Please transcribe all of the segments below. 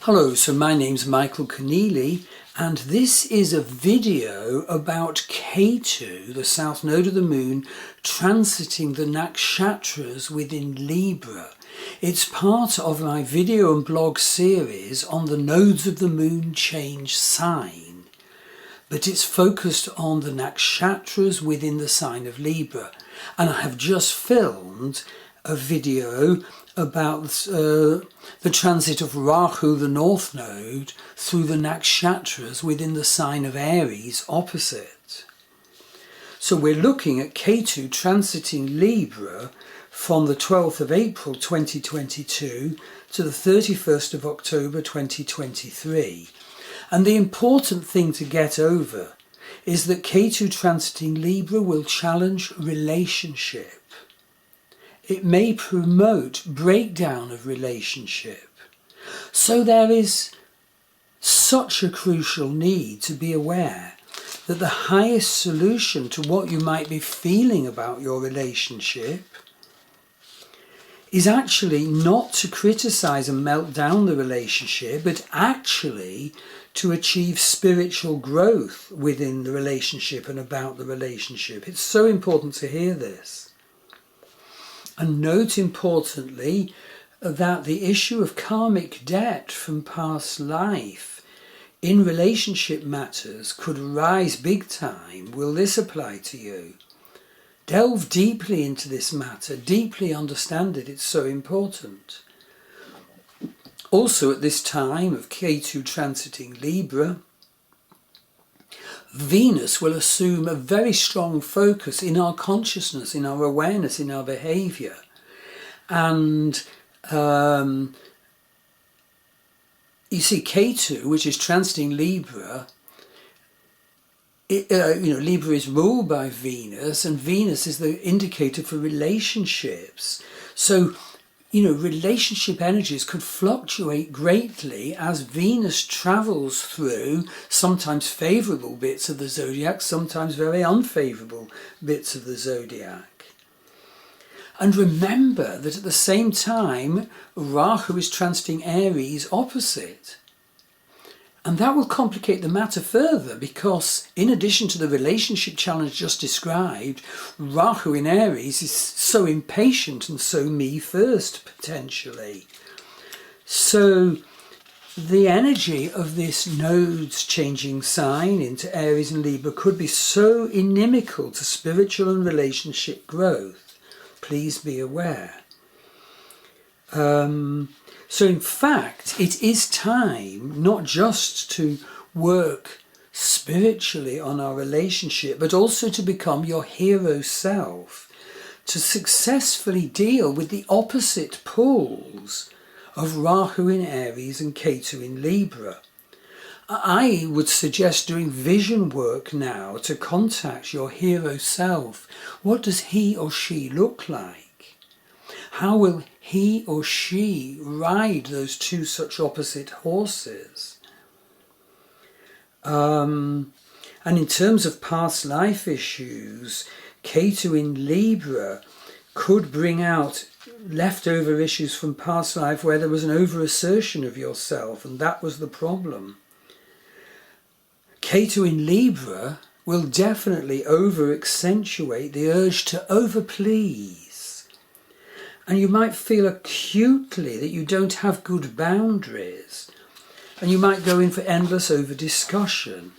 Hello, so my name's Michael Conneely, and this is a video about Ketu, the south node of the moon, transiting the Nakshatras within Libra. It's part of my video and blog series on the nodes of the moon change sign, but it's focused on the Nakshatras within the sign of Libra. And I have just filmed a video about the transit of Rahu, the north node, through the Nakshatras within the sign of Aries opposite. So we're looking at Ketu transiting Libra from the 12th of April 2022 to the 31st of October 2023. And the important thing to get over is that Ketu transiting Libra will challenge relationship. It may promote breakdown of relationship. So there is such a crucial need to be aware that the highest solution to what you might be feeling about your relationship is actually not to criticize and melt down the relationship, but actually to achieve spiritual growth within the relationship and about the relationship. It's so important to hear this. And note importantly that the issue of karmic debt from past life in relationship matters could rise big time. Will this apply to you? Delve deeply into this matter, deeply understand it, it's so important. Also at this time of Ketu transiting Libra, Venus will assume a very strong focus in our consciousness, in our awareness, in our behaviour. And you see Ketu, which is transiting Libra, Libra is ruled by Venus, and Venus is the indicator for relationships. So, relationship energies could fluctuate greatly as Venus travels through sometimes favourable bits of the zodiac, sometimes very unfavourable bits of the zodiac. And remember that at the same time, Rahu is transiting Aries opposite. And that will complicate the matter further because, in addition to the relationship challenge just described, Rahu in Aries is so impatient and so me first, potentially. So the energy of this node's changing sign into Aries and Libra could be so inimical to spiritual and relationship growth. Please be aware. So in fact, it is time not just to work spiritually on our relationship, but also to become your hero self, to successfully deal with the opposite poles of Rahu in Aries and Ketu in Libra. I would suggest doing vision work now to contact your hero self. What does he or she look like? How will he or she ride those two such opposite horses? And in terms of past life issues, Ketu in Libra could bring out leftover issues from past life where there was an over-assertion of yourself, and that was the problem. Ketu in Libra will definitely over-accentuate the urge to over-please. And you might feel acutely that you don't have good boundaries. And you might go in for endless over-discussion.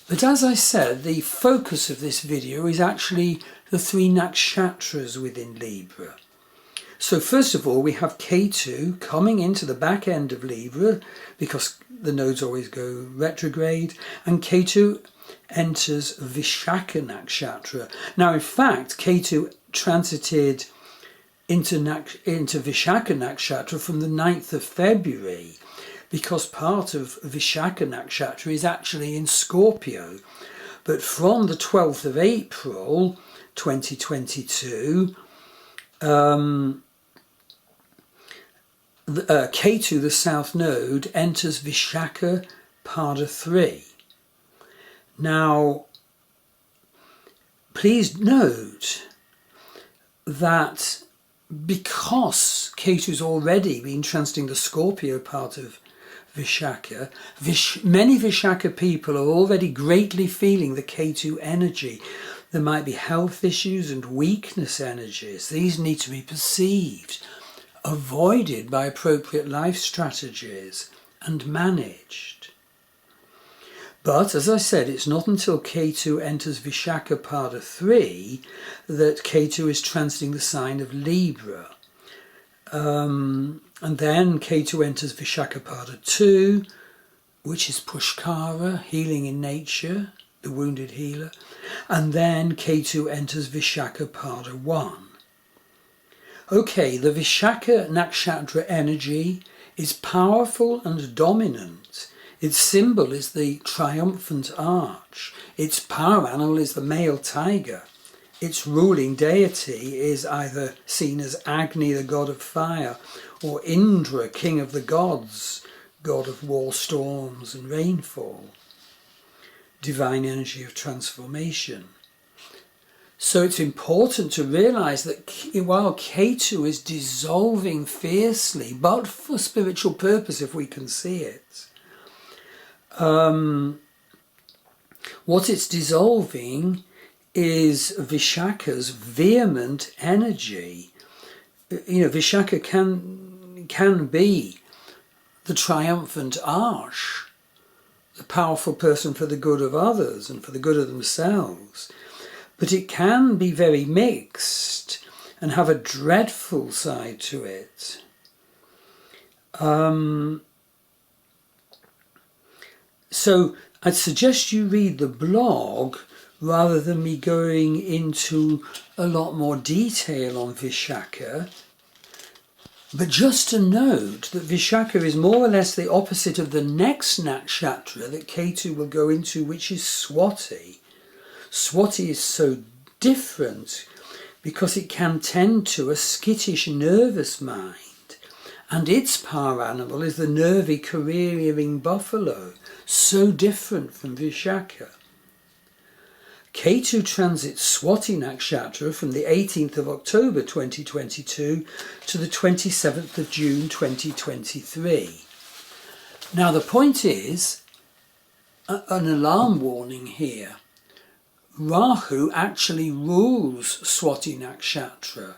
But as I said, the focus of this video is actually the three nakshatras within Libra. So first of all, we have Ketu coming into the back end of Libra, because the nodes always go retrograde, and Ketu enters Vishakha Nakshatra. Now, in fact, Ketu transited into Vishakha Nakshatra from the 9th of February, because part of Vishakha Nakshatra is actually in Scorpio. But from the 12th of April 2022, Ketu, the south node, enters Vishakha Pada 3. Now, please note that because Ketu's already been transiting the Scorpio part of Vishakha, many Vishakha people are already greatly feeling the Ketu energy. There might be health issues and weakness energies. These need to be perceived, avoided by appropriate life strategies, and managed. But, as I said, it's not until Ketu enters Vishakha Pada 3 that Ketu is transiting the sign of Libra. And then Ketu enters Vishakha Pada 2, which is Pushkara, healing in nature, the wounded healer. And then Ketu enters Vishakha Pada 1. Okay, the Vishakha Nakshatra energy is powerful and dominant. Its symbol is the triumphant arch. Its power animal is the male tiger. Its ruling deity is either seen as Agni, the god of fire, or Indra, king of the gods, god of war, storms and rainfall. Divine energy of transformation. So it's important to realise that while Ketu is dissolving fiercely, but for spiritual purpose if we can see it, what it's dissolving is Vishakha's vehement energy. You know, Vishakha can be the triumphant arch, the powerful person for the good of others and for the good of themselves. But it can be very mixed and have a dreadful side to it. So I'd suggest you read the blog rather than me going into a lot more detail on Vishakha. But just to note that Vishakha is more or less the opposite of the next nakshatra that Ketu will go into, which is Swati. Swati is so different because it can tend to a skittish, nervous mind. And its power animal is the nervy, careering buffalo, so different from Vishakha. Ketu transits Swati Nakshatra from the 18th of October 2022 to the 27th of June 2023. Now the point is, an alarm warning here. Rahu actually rules Swati Nakshatra.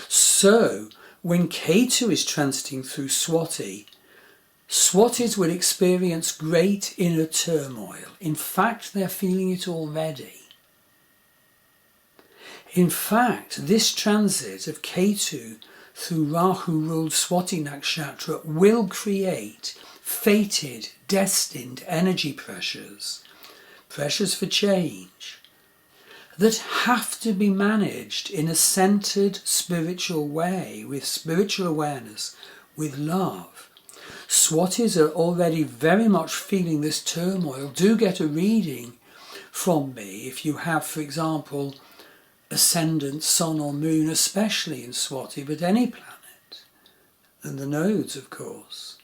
So, when Ketu is transiting through Swati, Swatis will experience great inner turmoil. In fact, they're feeling it already. In fact, this transit of Ketu through Rahu-ruled Swati Nakshatra will create fated, destined energy pressures, pressures for change, that have to be managed in a centered spiritual way, with spiritual awareness, with love. Swatis are already very much feeling this turmoil. Do get a reading from me if you have, for example, ascendant, sun or moon, especially in Swati, but any planet, and the nodes, of course.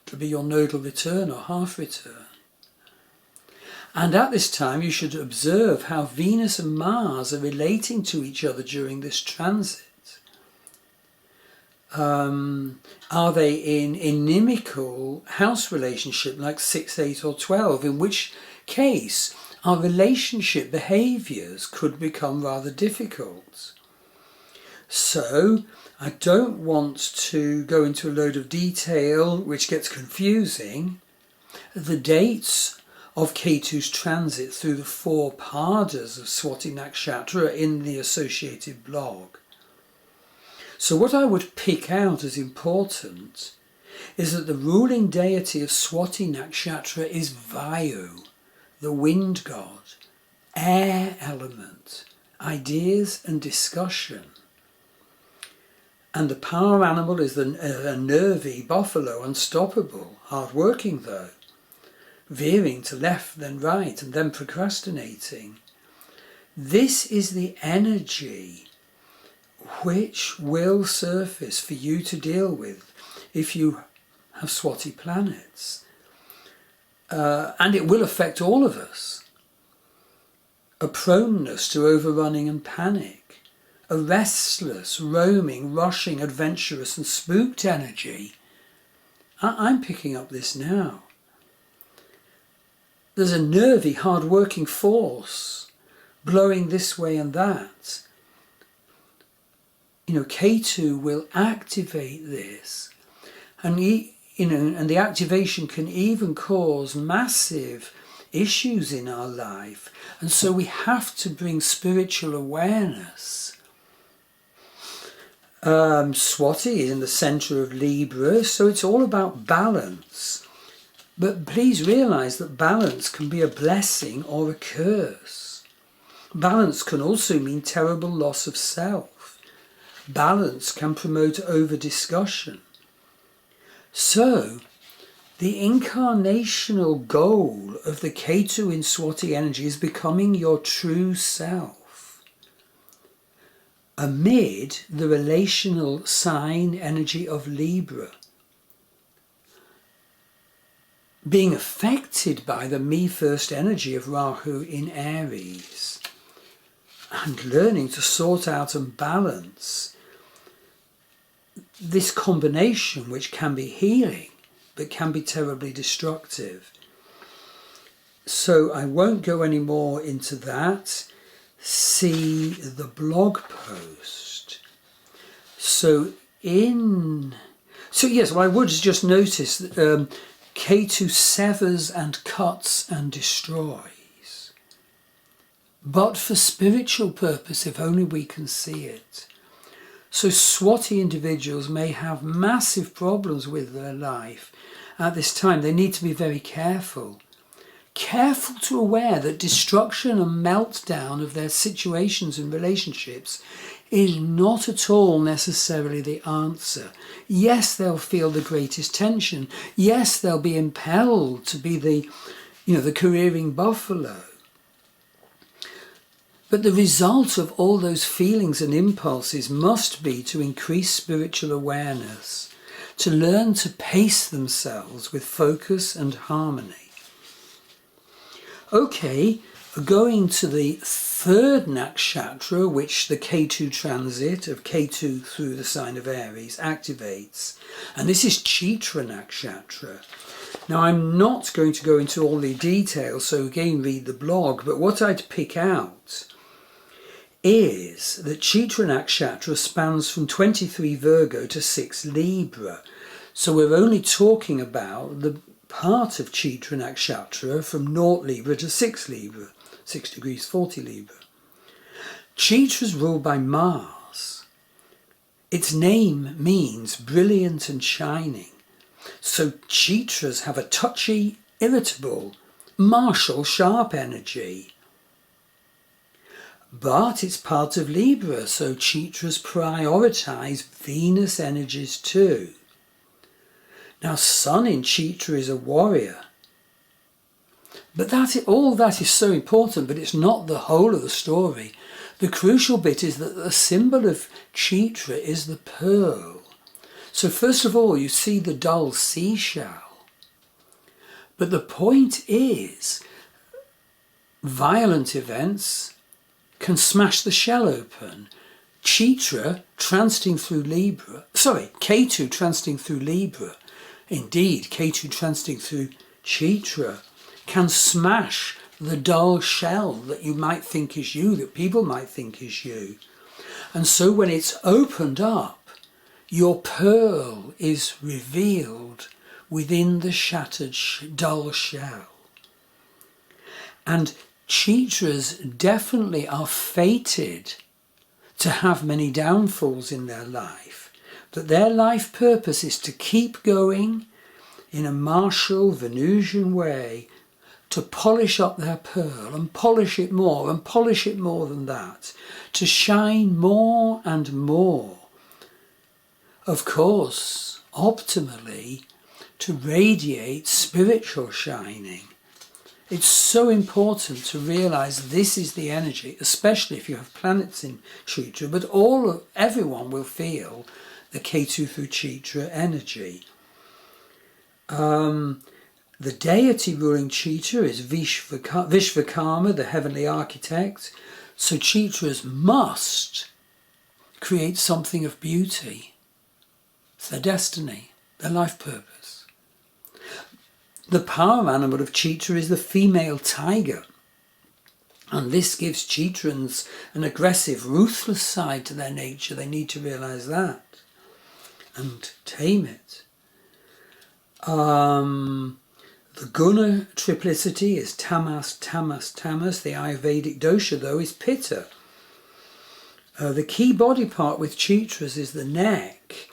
It'll be your nodal return or half return. And at this time you should observe how Venus and Mars are relating to each other during this transit. Are they in inimical house relationship like 6, 8 or 12, in which case our relationship behaviours could become rather difficult. So I don't want to go into a load of detail which gets confusing. The dates of Ketu's transit through the 4 padas of Swati Nakshatra are in the associated blog. So what I would pick out as important is that the ruling deity of Swati Nakshatra is Vayu, the wind god, air element, ideas and discussion. And the power animal is a nervy buffalo, unstoppable, hard-working though, veering to left then right and then procrastinating. This is the energy which will surface for you to deal with if you have Swati planets. And it will affect all of us. A proneness to overrunning and panic, a restless, roaming, rushing, adventurous and spooked energy. I'm picking up this now. There's a nervy, hard-working force blowing this way and that. Ketu will activate this, and and the activation can even cause massive issues in our life. And so we have to bring spiritual awareness. Swati is in the center of Libra, so it's all about balance. But please realize that balance can be a blessing or a curse. Balance can also mean terrible loss of self. Balance can promote over-discussion. So, the incarnational goal of the Ketu in Swati energy is becoming your true self, amid the relational sign energy of Libra, being affected by the me first energy of Rahu in Aries, and learning to sort out and balance this combination, which can be healing but can be terribly destructive. So I won't go any more into that. See the blog post. So yes, well, I would just notice that Ketu severs and cuts and destroys, but for spiritual purpose, if only we can see it. So Swati individuals may have massive problems with their life at this time. They need to be very careful. Careful to aware that destruction and meltdown of their situations and relationships is not at all necessarily the answer. Yes, they'll feel the greatest tension. Yes, they'll be impelled to be the careering buffalo. But the result of all those feelings and impulses must be to increase spiritual awareness, to learn to pace themselves with focus and harmony. Okay, going to the third nakshatra, which the Ketu transit of Ketu through the sign of Aries activates, and this is Chitra nakshatra. Now, I'm not going to go into all the details, so again read the blog, but what I'd pick out is that Chitra nakshatra spans from 23 Virgo to 6 Libra. So we're only talking about the part of Chitra nakshatra from 0 Libra to 6 Libra, 6 degrees 40 Libra. Chitra is ruled by Mars. Its name means brilliant and shining. So Chitras have a touchy, irritable, martial, sharp energy. But it's part of Libra, so Chitras prioritise Venus energies too. Now, Sun in Chitra is a warrior. But all that is so important, but it's not the whole of the story. The crucial bit is that the symbol of Chitra is the pearl. So first of all, you see the dull seashell. But the point is, violent events can smash the shell open. Ketu transiting through Libra, indeed, Ketu transiting through Chitra can smash the dull shell that you might think is you, that people might think is you. And so when it's opened up, your pearl is revealed within the shattered dull shell. And Chitras definitely are fated to have many downfalls in their life, but their life purpose is to keep going in a martial Venusian way, to polish up their pearl and polish it more and polish it more than that, to shine more and more. Of course, optimally, to radiate spiritual shining. It's so important to realise this is the energy, especially if you have planets in Chitra, but everyone will feel the Ketu through Chitra energy. The deity ruling Chitra is Vishvakarma, the heavenly architect. So Chitras must create something of beauty. It's their destiny, their life purpose. The power animal of Chitra is the female tiger. And this gives Chitrans an aggressive, ruthless side to their nature. They need to realise that and tame it. The guna triplicity is tamas, tamas, tamas. The Ayurvedic dosha, though, is pitta. The key body part with Chitras is the neck.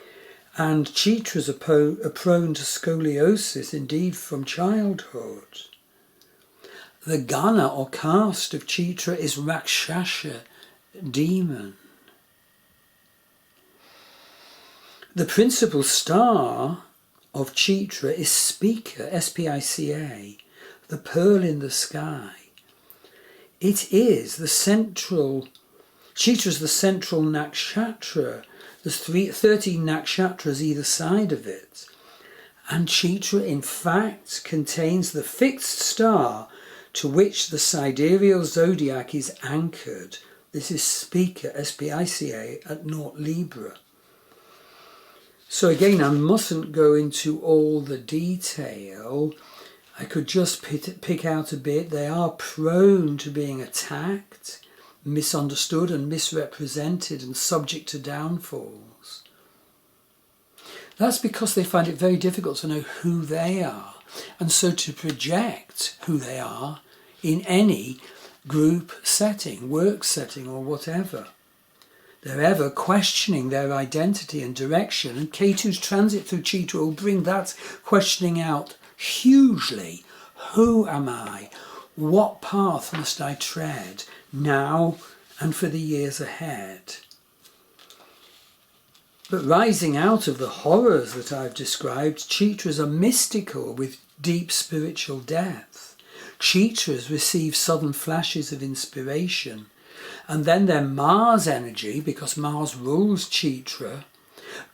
And Chitras are prone to scoliosis, indeed, from childhood. The gana or caste of Chitra is Rakshasa, demon. The principal star of Chitra is Spica, S-P-I-C-A, the pearl in the sky. It is the central, Chitra is the central nakshatra. There's 13 nakshatras either side of it. And Chitra, in fact, contains the fixed star to which the sidereal zodiac is anchored. This is Spica, S-P-I-C-A, at Naught Libra. So again, I mustn't go into all the detail. I could just pick out a bit. They are prone to being attacked, misunderstood and misrepresented and subject to downfalls. That's because they find it very difficult to know who they are, and so to project who they are in any group setting, work setting or whatever. They're ever questioning their identity and direction, and Ketu's transit through Chitra will bring that questioning out hugely. Who am I? What path must I tread now and for the years ahead? But rising out of the horrors that I've described, Chitras are mystical with deep spiritual depth. Chitras receive sudden flashes of inspiration, and then their Mars energy, because Mars rules Chitra,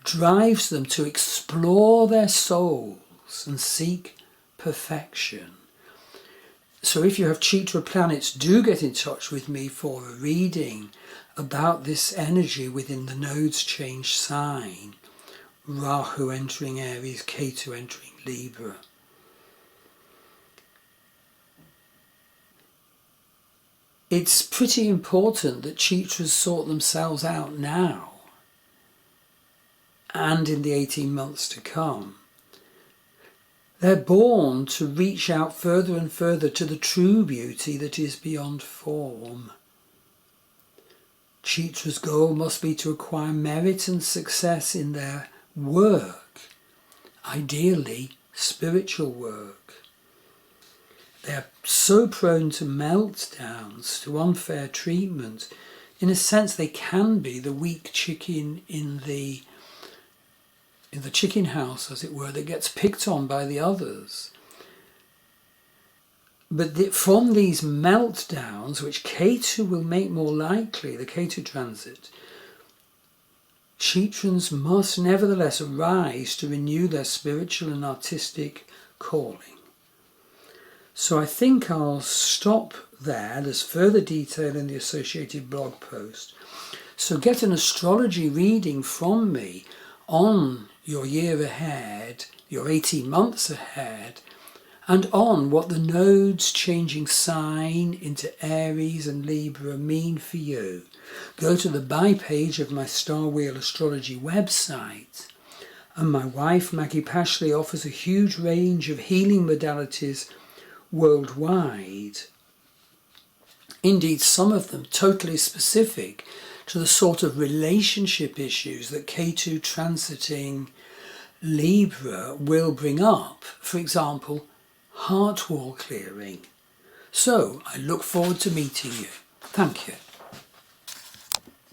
drives them to explore their souls and seek perfection. So if you have Chitra planets, do get in touch with me for a reading about this energy within the nodes change sign. Rahu entering Aries, Ketu entering Libra. It's pretty important that Chitras sort themselves out now and in the 18 months to come. They're born to reach out further and further to the true beauty that is beyond form. Chitra's goal must be to acquire merit and success in their work, ideally spiritual work. They are so prone to meltdowns, to unfair treatment. In a sense, they can be the weak chicken in the chicken house, as it were, that gets picked on by the others. But from these meltdowns, which Ketu will make more likely, the Ketu transit, Chitrans must nevertheless arise to renew their spiritual and artistic calling. So I think I'll stop there. There's further detail in the associated blog post. So get an astrology reading from me on your year ahead, your 18 months ahead, and on what the nodes changing sign into Aries and Libra mean for you. Go to the buy page of my Star Wheel Astrology website, and my wife Maggie Pashley offers a huge range of healing modalities worldwide. Indeed, some of them totally specific to the sort of relationship issues that Ketu transiting Libra will bring up. For example, heart wall clearing. So I look forward to meeting you. Thank you.